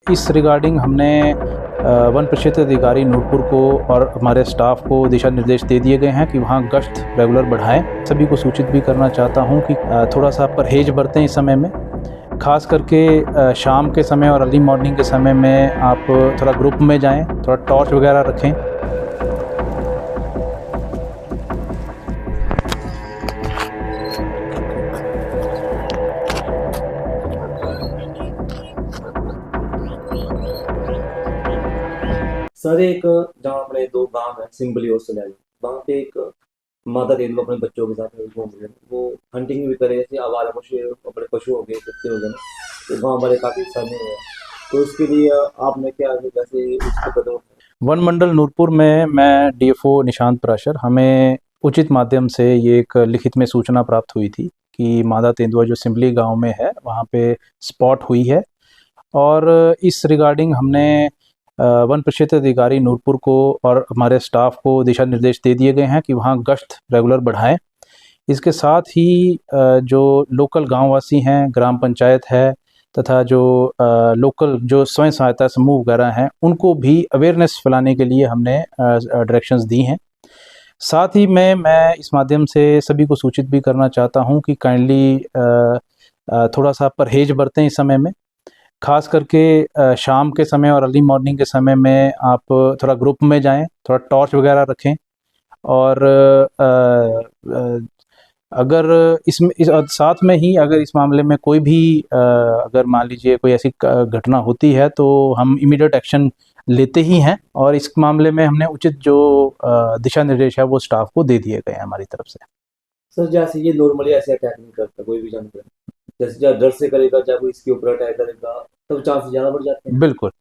इस रिगार्डिंग हमने वन परिक्षेत्र अधिकारी नूरपुर को और हमारे स्टाफ को दिशा निर्देश दे दिए गए हैं कि वहाँ गश्त रेगुलर बढ़ाएं। सभी को सूचित भी करना चाहता हूँ कि थोड़ा सा परहेज बरतें इस समय में, खास करके शाम के समय और अर्ली मॉर्निंग के समय में आप थोड़ा ग्रुप में जाएं, थोड़ा टॉर्च वगैरह रखें। सर एक जहाँ अपने दो गांव है सिंबली और सलैली, वहाँ पे एक माता तेंदुआ अपने बच्चों के साथ घूम रहे हैं। वो हंटिंग भी करे, जैसे आवारा पशु अपने पशु हो गए, कुत्ते हो गए ना, तो गाँव वाले काफी सहमे हुए हैं। तो उसके लिए आपने क्या जैसे उसको कदम उठाए? वन मंडल नूरपुर में मैं डीएफओ निशांत पराशर, हमें उचित माध्यम से ये एक लिखित में सूचना प्राप्त हुई थी कि मादा तेंदुआ जो सिंबली गांव में है वहाँ पे स्पॉट हुई है, और इस रिगार्डिंग हमने वन परिक्षेत्र अधिकारी नूरपुर को और हमारे स्टाफ को दिशा निर्देश दे दिए गए हैं कि वहाँ गश्त रेगुलर बढ़ाएं। इसके साथ ही जो लोकल गांववासी हैं, ग्राम पंचायत है तथा जो लोकल जो स्वयं सहायता समूह वगैरह हैं, उनको भी अवेयरनेस फैलाने के लिए हमने डायरेक्शंस दी हैं। साथ ही मैं इस माध्यम से सभी को सूचित भी करना चाहता हूं कि काइंडली थोड़ा सा परहेज बरतें इस समय में, खास करके शाम के समय और अर्ली मॉर्निंग के समय में आप थोड़ा ग्रुप में जाएं, थोड़ा टॉर्च वगैरह रखें। और अगर इस साथ में ही अगर इस मामले में कोई भी अगर मान लीजिए कोई ऐसी घटना होती है तो हम इमीडिएट एक्शन लेते ही हैं, और इस मामले में हमने उचित जो दिशा निर्देश है वो स्टाफ को दे दिए गए हैं हमारी तरफ से। सर जैसे ये नॉर्मली ऐसे अटैक नहीं करता कोई भी जानवर, जैसे जब डर से करेगा, जब वो इसके ऊपर अटैक करेगा तब चांस ज्यादा बढ़ जाते हैं। बिल्कुल।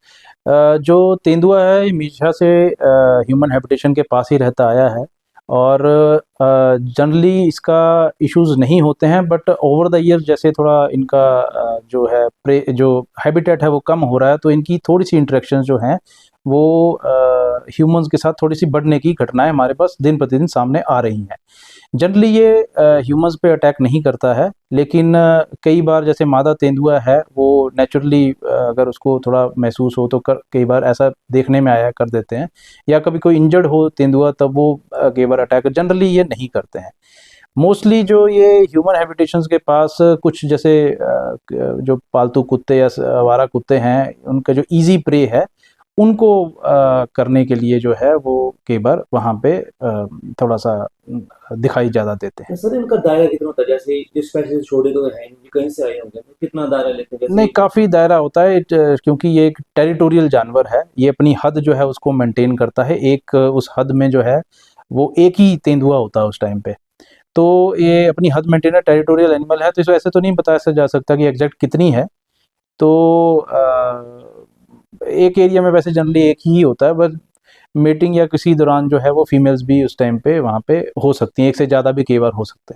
जो तेंदुआ है ये हमेशा से ह्यूमन हैबिटेशन के पास ही रहता आया है, और जनरली इसका इश्यूज नहीं होते हैं, बट ओवर द ईयर जैसे थोड़ा इनका जो है प्रे जो हैबिटेट है वो कम हो रहा है, तो इनकी थोड़ी सी इंटरेक्शन जो हैं वो ह्यूमंस के साथ थोड़ी सी बढ़ने की घटनाएं हमारे पास दिन प्रतिदिन सामने आ रही हैं। जनरली ये ह्यूमंस पे अटैक नहीं करता है, लेकिन कई बार जैसे मादा तेंदुआ है वो नेचुरली अगर उसको थोड़ा महसूस हो तो कई बार ऐसा देखने में आया कर देते हैं, या कभी कोई इंजर्ड हो तेंदुआ तब वो कई बार अटैक जनरली ये नहीं करते हैं। मोस्टली जो ये ह्यूमन हैबिटेशंस के पास कुछ जैसे जो पालतू कुत्ते या आवारा कुत्ते हैं, उनका जो इजी प्रे है उनको करने के लिए जो है वो कई बार वहाँ पे थोड़ा सा दिखाई ज़्यादा देते हैं। तो सर इनका दायरा कितना होता है? जैसे जिस पैसे से छोड़े तो है नहीं, कहीं से आए होंगे, तो कितना दायरा लेते हैं नहीं, जैसे? काफ़ी दायरा होता है क्योंकि ये एक टेरिटोरियल जानवर है, ये अपनी हद जो है उसको मेंटेन करता है। एक उस हद में जो है वो एक ही तेंदुआ होता है उस टाइम पे, तो ये अपनी हद मेंटेनर टेरिटोरियल एनिमल है, तो इस वैसे तो नहीं बताया जा सकता कि एग्जैक्ट कितनी है। तो एक एरिया में वैसे जनरली एक ही होता है, बस मीटिंग या किसी दौरान जो है वो फीमेल्स भी उस टाइम पे वहाँ पे हो सकती हैं, एक से ज़्यादा भी कई बार हो सकते हैं।